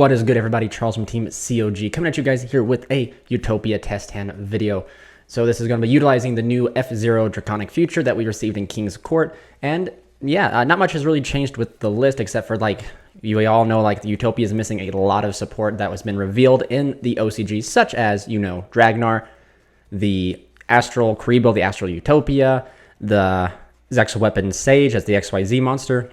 What is good, everybody? Charles from Team COG coming at you guys here with a Utopia test hand video. So this is going to be utilizing the new F0 Draconic Future that we received in King's Court. And yeah, not much has really changed with the list except for, like, you all know, like, the Utopia is missing a lot of support that has been revealed in the OCGs, such as, you know, Dragnar, the Astral Karibo, the Astral Utopia, the Zexal Weapon Sage as the XYZ monster,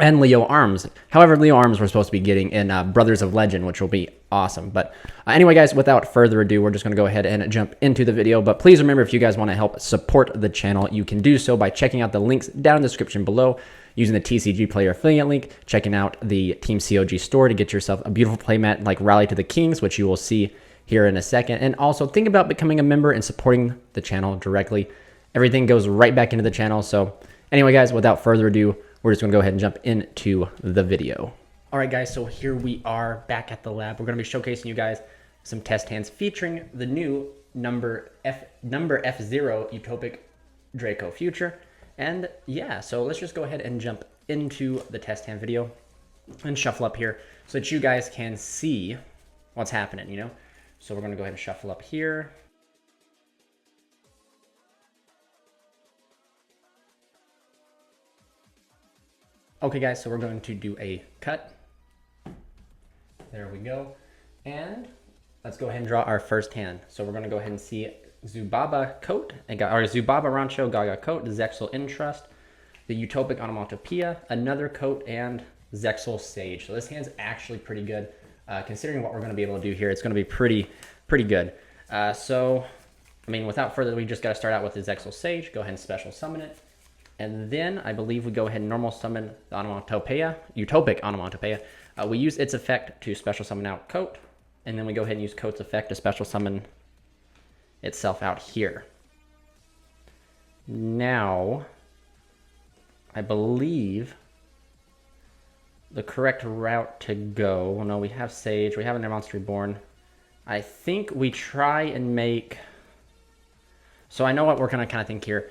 and Leo Arms. However, Leo Arms we're supposed to be getting in Brothers of Legend, which will be awesome. But anyway, guys, without further ado, we're just going to go ahead and jump into the video. But please remember, if you guys want to help support the channel, you can do so by checking out the links down in the description below, using the TCG Player affiliate link, checking out the Team COG store to get yourself a beautiful playmat like Rally to the Kings, which you will see here in a second. And also think about becoming a member and supporting the channel directly. Everything goes right back into the channel. So anyway, guys, without further ado, we're just going to go ahead and jump into the video. All right, guys, so here we are back at the lab. We're going to be showcasing you guys some test hands featuring the new number F0 Utopic Draco Future. And yeah, so let's just go ahead and jump into the test hand video and shuffle up here so that you guys can see what's happening, you know? So we're going to go ahead and shuffle up here. Okay, guys, so we're going to do a cut. There we go. And let's go ahead and draw our first hand. So we're going to go ahead and see Zubaba Coat, or Zubaba Rancho Gaga Coat, Zexal Entrust, the Utopic Onomatopoeia, another Coat, and Zexal Sage. So this hand's actually pretty good. Considering what we're going to be able to do here, it's going to be pretty good. So, I mean, without further ado, we just got to start out with the Zexal Sage. Go ahead and special summon it. And then I believe we go ahead and normal summon the Onomatopoeia, Utopic Onomatopoeia. We use its effect to special summon out Coat, and then we go ahead and use Coat's effect to special summon itself out here. Now, I believe the correct route to go, well, no, we have Sage, we have another Monster Reborn. I think we try and make, so I know what we're gonna kind of think here.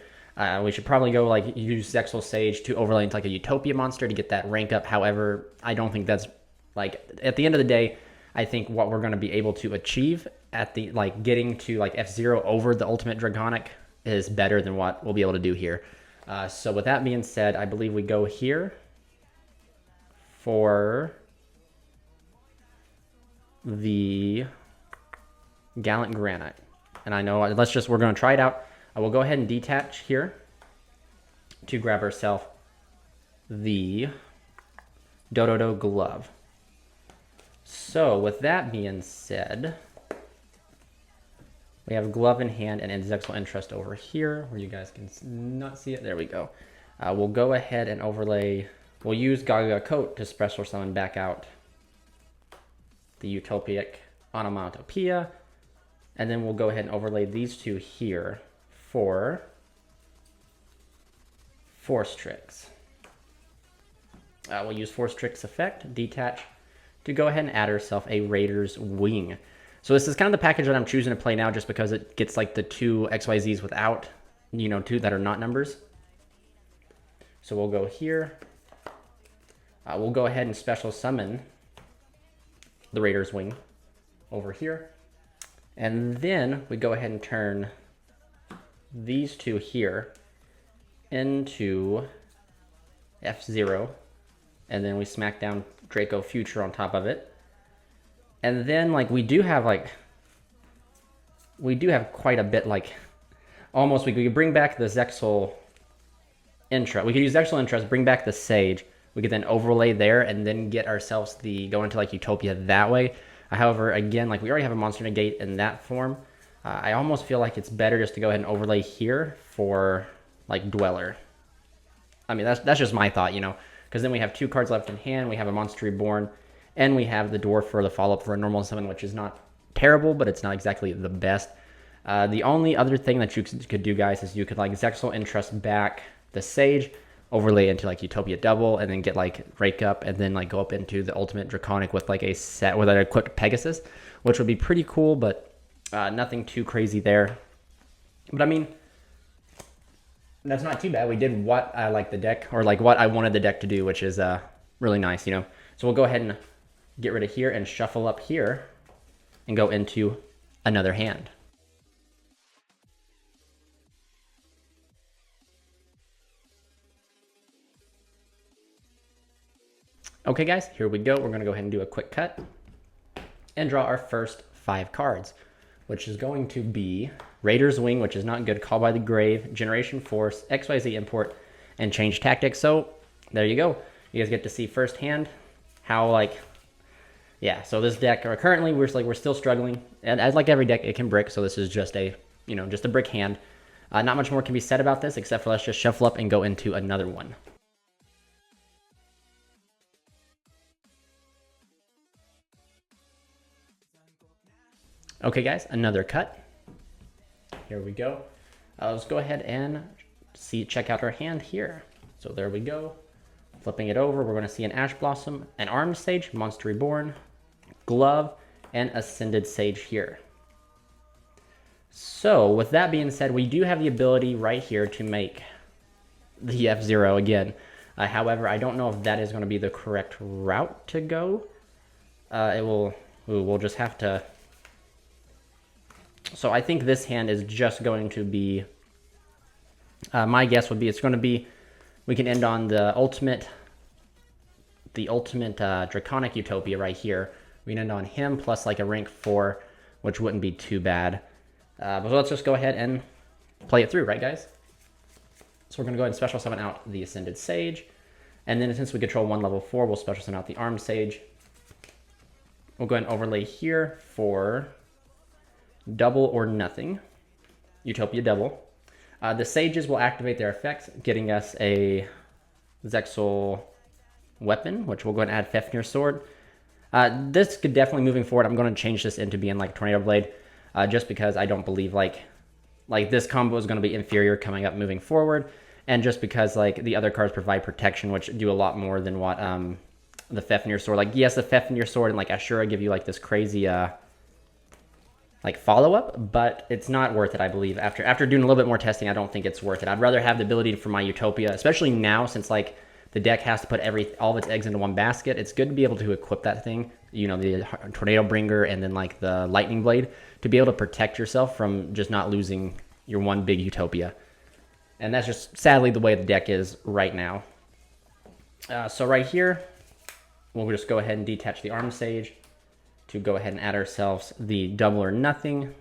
We should probably go, like, use Zexal Sage to overlay into, like, a Utopia monster to get that rank up. However, I don't think that's, like, at the end of the day, I think what we're going to be able to achieve at the, like, getting to, like, F0 over the Ultimate Draconic is better than what we'll be able to do here. So with that being said, I believe we go here for the Gallant Granite. And I know, we're going to try it out. I will go ahead and detach here to grab ourselves the Dododo Glove. So with that being said, we have Glove in hand and Zexal Entrust over here where you guys can not see it. There we go. We'll go ahead and overlay, we'll use Gaga Coat to special summon back out the Utopic Onomatopoeia, and then we'll go ahead and overlay these two here for Force Tricks. We'll use Force Tricks effect, detach, to go ahead and add ourselves a Raider's Wing. So this is kind of the package that I'm choosing to play now just because it gets, like, the two XYZs without, you know, two that are not numbers. So we'll go here. We'll go ahead and special summon the Raider's Wing over here. And then we go ahead and turn these two here into F0, and then we smack down Draco Future on top of it. And then, like, we do have quite a bit, like, almost, we could bring back the Zexal Entrust. We could use Zexal Entrust, bring back the Sage. We could then overlay there and then get ourselves go into, like, Utopia that way. However, again, like, we already have a Monster Negate in that form. I almost feel like it's better just to go ahead and overlay here for, like, Dweller. I mean, that's just my thought, you know, because then we have two cards left in hand, we have a Monster Reborn, and we have the Dwarf for the follow-up for a normal summon, which is not terrible, but it's not exactly the best. The only other thing that you could do, guys, is you could, like, Zexal Entrust back the Sage, overlay into, like, Utopia Double, and then get, like, Rake Up, and then, like, go up into the Ultimate Draconic with, like, a set with an equipped Pegasus, which would be pretty cool, but nothing too crazy there. But I mean, that's not too bad. We did what I like the deck, or like what I wanted the deck to do, which is really nice, you know. So we'll go ahead and get rid of here and shuffle up here and go into another hand. Okay guys, here we go. We're gonna go ahead and do a quick cut and draw our first 5 cards, which is going to be Raider's Wing, which is not good, Call by the Grave, Generation Force, XYZ Import, and Change Tactics. So there you go. You guys get to see firsthand how, like, yeah, so this deck, currently we're still struggling, and as like every deck, it can brick, so this is just a, you know, just a brick hand. Not much more can be said about this, except for let's just shuffle up and go into another one. Okay guys, another cut. Here we go. Let's go ahead and check out our hand here. So there we go. Flipping it over, we're going to see an Ash Blossom, an Armed Sage, Monster Reborn, Glove, and Ascended Sage here. So with that being said, we do have the ability right here to make the F-Zero again. However, I don't know if that is going to be the correct route to go. We'll just have to. So I think this hand is just going to be, my guess would be it's going to be, we can end on the ultimate Draconic Utopia right here. We can end on him plus like a rank 4, which wouldn't be too bad. But let's just go ahead and play it through, right guys? So we're going to go ahead and special summon out the Ascended Sage. And then since we control 1 level 4, we'll special summon out the Armed Sage. We'll go ahead and overlay here for Double or Nothing. Utopia Double. The Sages will activate their effects, getting us a Zexal weapon, which we'll go ahead and add Fafnir Sword. This could definitely, moving forward, I'm going to change this into being like Tornado Blade, just because I don't believe like this combo is going to be inferior coming up moving forward, and just because like the other cards provide protection, which do a lot more than what the Fafnir Sword. Like, yes, the Fafnir Sword and like Ashura give you like this crazy like follow-up, but it's not worth it, I believe. After doing a little bit more testing, I don't think it's worth it. I'd rather have the ability for my Utopia, especially now since like the deck has to put all of its eggs into one basket. It's good to be able to equip that thing, you know, the Tornado Bringer and then like the Lightning Blade, to be able to protect yourself from just not losing your one big Utopia. And that's just sadly the way the deck is right now. So right here, we'll just go ahead and detach the Armed Sage to go ahead and add ourselves the Double or Nothing,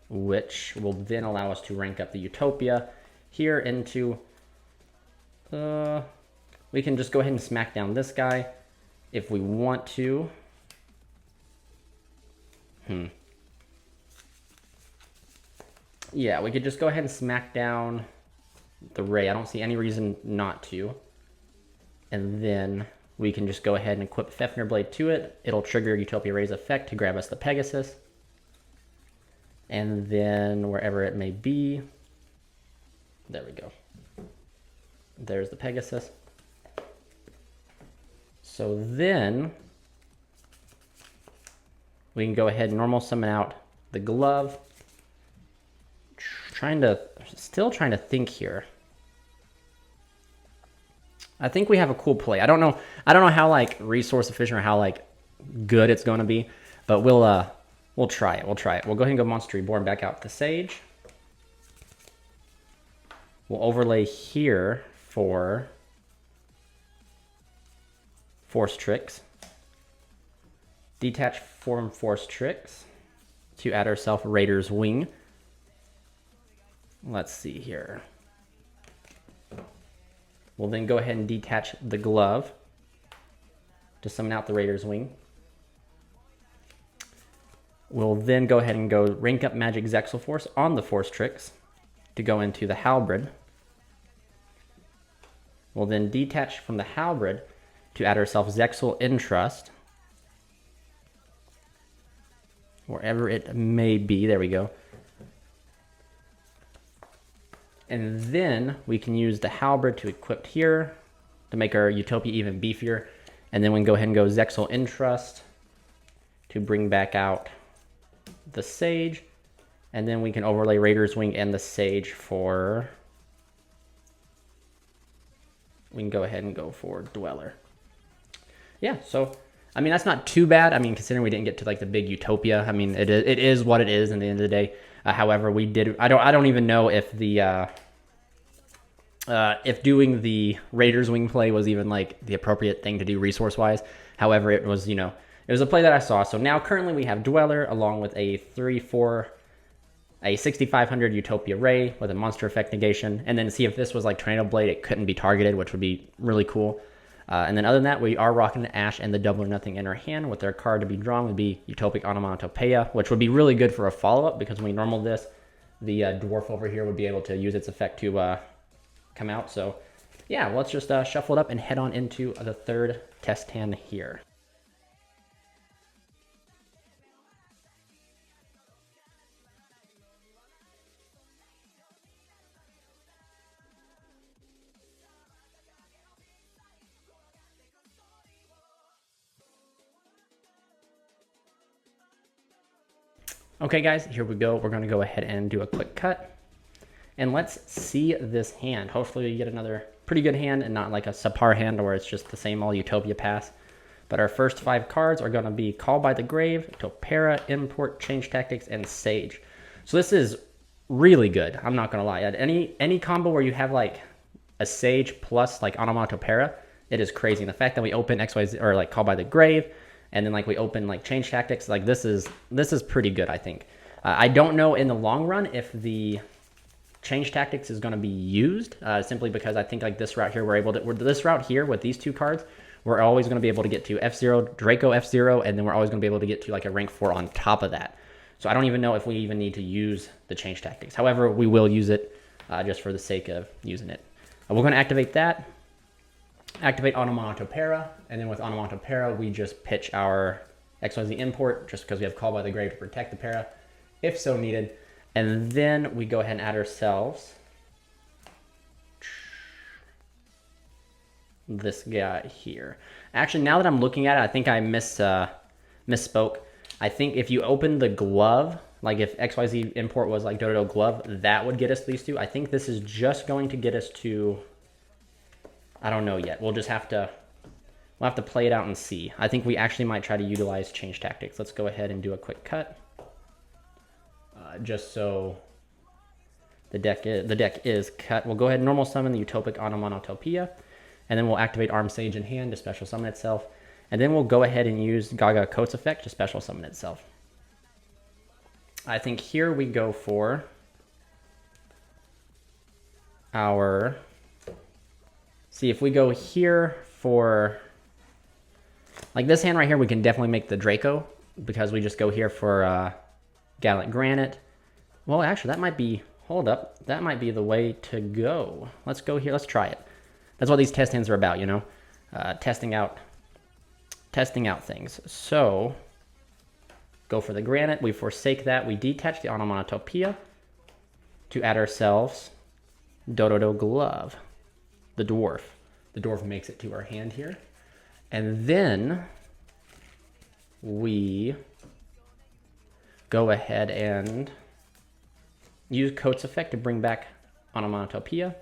which will then allow us to rank up the Utopia here into, we can just go ahead and smack down this guy if we want to. Yeah, we could just go ahead and smack down the Ray. I don't see any reason not to. And then we can just go ahead and equip Fafnir Blade to it. It'll trigger Utopia Ray's effect to grab us the Pegasus. And then wherever it may be, there we go. There's the Pegasus. So then we can go ahead and normal summon out the Glove. Still trying to think here. I think we have a cool play. I don't know how like resource efficient or how like good it's going to be, but we'll try it. We'll go ahead and go Monster Reborn back out the Sage. We'll overlay here for Force Tricks. Detach from Force Tricks to add ourselves Raider's Wing. Let's see here. We'll then go ahead and detach the Glove to summon out the Raider's Wing. We'll then go ahead and go rank up Magic Zexal Force on the Force Tricks to go into the Halberd. We'll then detach from the Halberd to add ourselves Zexal Entrust. Wherever it may be, there we go. And then we can use the Halberd to equip here to make our Utopia even beefier. And then we can go ahead and go Zexal Entrust to bring back out the Sage. And then we can overlay Raider's Wing and the Sage for... We can go ahead and go for Dweller. Yeah, so I mean, that's not too bad. I mean, considering we didn't get to like the big Utopia. I mean, it is what it is in the end of the day. However, we did. I don't even know if the if doing the Raiders wing play was even like the appropriate thing to do resource wise. However, it was, it was a play that I saw. So now currently we have Dweller along with a 6500 Utopia Ray with a monster effect negation. And then see if this was like Tornado Blade, it couldn't be targeted, which would be really cool. And then other than that, we are rocking the Ash and the Double or Nothing in our hand. With their card to be drawn would be Utopic Onomatopoeia, which would be really good for a follow-up because when we normal this, the Dwarf over here would be able to use its effect to come out. So yeah, let's just shuffle it up and head on into the third test hand here. Okay guys, here we go. We're gonna go ahead and do a quick cut. And let's see this hand. Hopefully you get another pretty good hand and not like a subpar hand where it's just the same all Utopia pass. But our first 5 cards are gonna be Call by the Grave, Topera, Import, Change Tactics, and Sage. So this is really good, I'm not gonna lie. At any combo where you have like a Sage plus like Onomatopera, it is crazy. And the fact that we open XYZ or like Call by the Grave, and then like we open like Change Tactics, like this is pretty good, I think. I don't know in the long run if the Change Tactics is going to be used, simply because I think like this route here, this route here with these 2 cards, we're always going to be able to get to F0, Draco F0, and then we're always going to be able to get to like a rank 4 on top of that. So I don't even know if we even need to use the Change Tactics. However, we will use it just for the sake of using it. We're going to activate that. Activate Onomatopera, and then with Onomatopera, we just pitch our XYZ import just because we have Call by the Grave to protect the para, if so needed. And then we go ahead and add ourselves this guy here. Actually, now that I'm looking at it, I think I misspoke. I think if you open the glove, like if XYZ import was like Dodo glove, that would get us these 2. I think this is just going to get us to, I don't know yet. We'll have to play it out and see. I think we actually might try to utilize Change Tactics. Let's go ahead and do a quick cut. Just so the deck is cut. We'll go ahead and normal summon the Utopic Onomatopoeia, and then we'll activate Arm Sage in hand to special summon itself. And then we'll go ahead and use Gaga Coat's effect to special summon itself. I think here we go for our... See, if we go here for, like this hand right here, we can definitely make the Draco because we just go here for Gallant Granite. Well, actually, that might be, hold up, that might be the way to go. Let's go here, let's try it. That's what these test hands are about, testing out things. So, go for the Granite, we forsake that, we detach the Onomatopoeia to add ourselves Dodo Glove. The Dwarf. The Dwarf makes it to our hand here. And then we go ahead and use Coat's effect to bring back Onomatopoeia.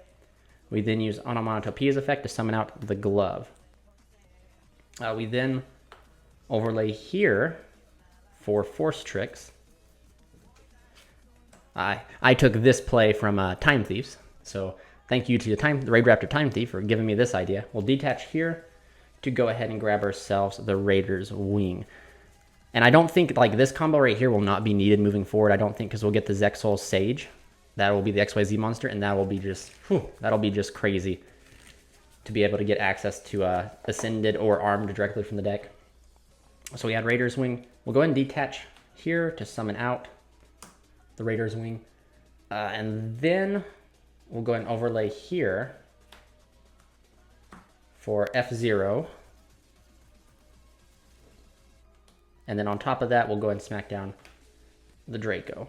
We then use Onomatopoeia's effect to summon out the glove. We then overlay here for Force Tricks. I took this play from Time Thieves, so thank you to the Raid Raptor Time Thief for giving me this idea. We'll detach here to go ahead and grab ourselves the Raider's Wing. And I don't think, like, this combo right here will not be needed moving forward, I don't think, because we'll get the Zexal Sage. That will be the XYZ monster, and that will be just, that'll be just crazy to be able to get access to Ascended or Armed directly from the deck. So we add Raider's Wing. We'll go ahead and detach here to summon out the Raider's Wing. And then we'll go ahead and overlay here for F0. And then on top of that, we'll go ahead and smack down the Draco.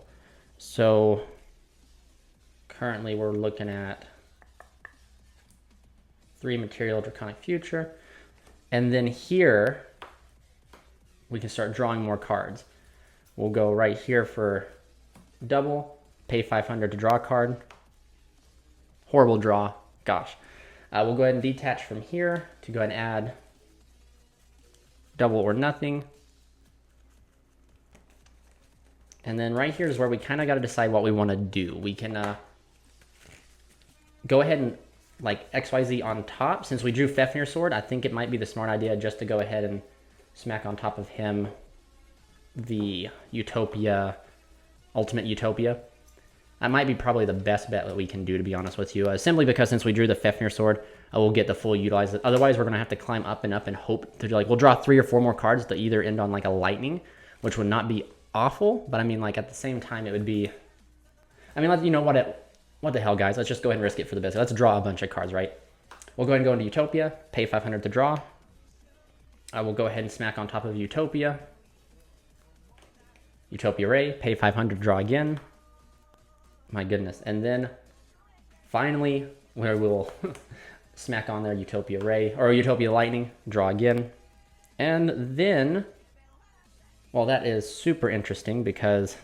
So currently we're looking at 3 material Draconic Future. And then here, we can start drawing more cards. We'll go right here for double, pay 500 to draw a card. Horrible draw, gosh. We'll go ahead and detach from here to go ahead and add double or nothing. And then right here is where we kind of got to decide what we want to do. We can go ahead and like XYZ on top. Since we drew Fafnir Sword, I think it might be the smart idea just to go ahead and smack on top of him the Utopia, Ultimate Utopia. That might be probably the best bet that we can do, to be honest with you. Simply because since we drew the Fafnir Sword, we'll get the full utilize it. Otherwise, we're going to have to climb up and hope to, like, we'll draw 3 or 4 more cards to either end on like a lightning, which would not be awful, but I mean, like, at the same time, it would be, I mean, you know what the hell, guys? Let's just go ahead and risk it for the best. Let's draw a bunch of cards, right? We'll go ahead and go into Utopia, pay 500 to draw. We'll go ahead and smack on top of Utopia. Utopia Ray, pay 500, draw again. My goodness. And then finally, where we'll smack on there Utopia Ray, or Utopia Lightning, draw again. And then, well, that is super interesting because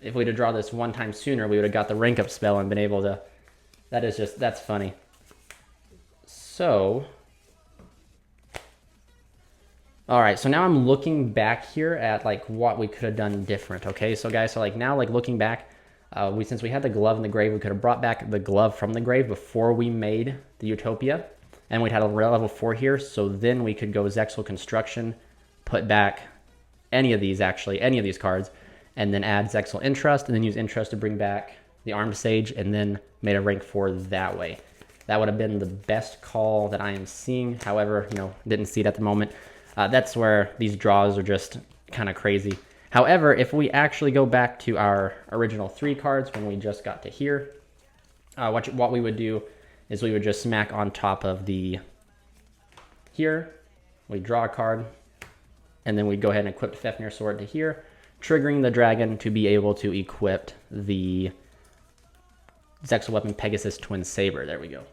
if we'd have drawn this one time sooner, we would have got the rank up spell and been able to, that's funny. So, all right, so now I'm looking back here at like what we could have done different, okay? So guys, so like now like looking back, since we had the glove in the grave, we could have brought back the glove from the grave before we made the Utopia. And we'd had a level 4 here, so then we could go Zexal Construction, put back any of these cards, and then add Zexal Interest, and then use Interest to bring back the Armed Sage, and then made a rank 4 that way. That would have been the best call that I am seeing. However, you know, didn't see it at the moment. That's where these draws are just kind of crazy. However, if we actually go back to our original 3 cards when we just got to here, what we would do is we would just smack on top of the here. We draw a card, and then we'd go ahead and equip Fafnir Sword to here, triggering the dragon to be able to equip the Zexal Weapon Pegasus Twin Saber. There we go.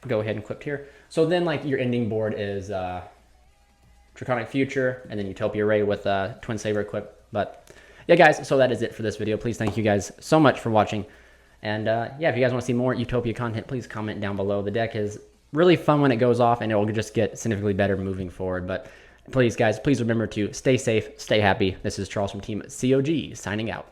Go ahead and equip here. So then, like, your ending board is Draconic Future, and then Utopia Ray with Twin Saber equipped. But yeah, guys, so that is it for this video. Please thank you guys so much for watching. And yeah, if you guys want to see more Utopia content, please comment down below. The deck is really fun when it goes off, and it will just get significantly better moving forward. But please, guys, please remember to stay safe, stay happy. This is Charles from Team COG signing out.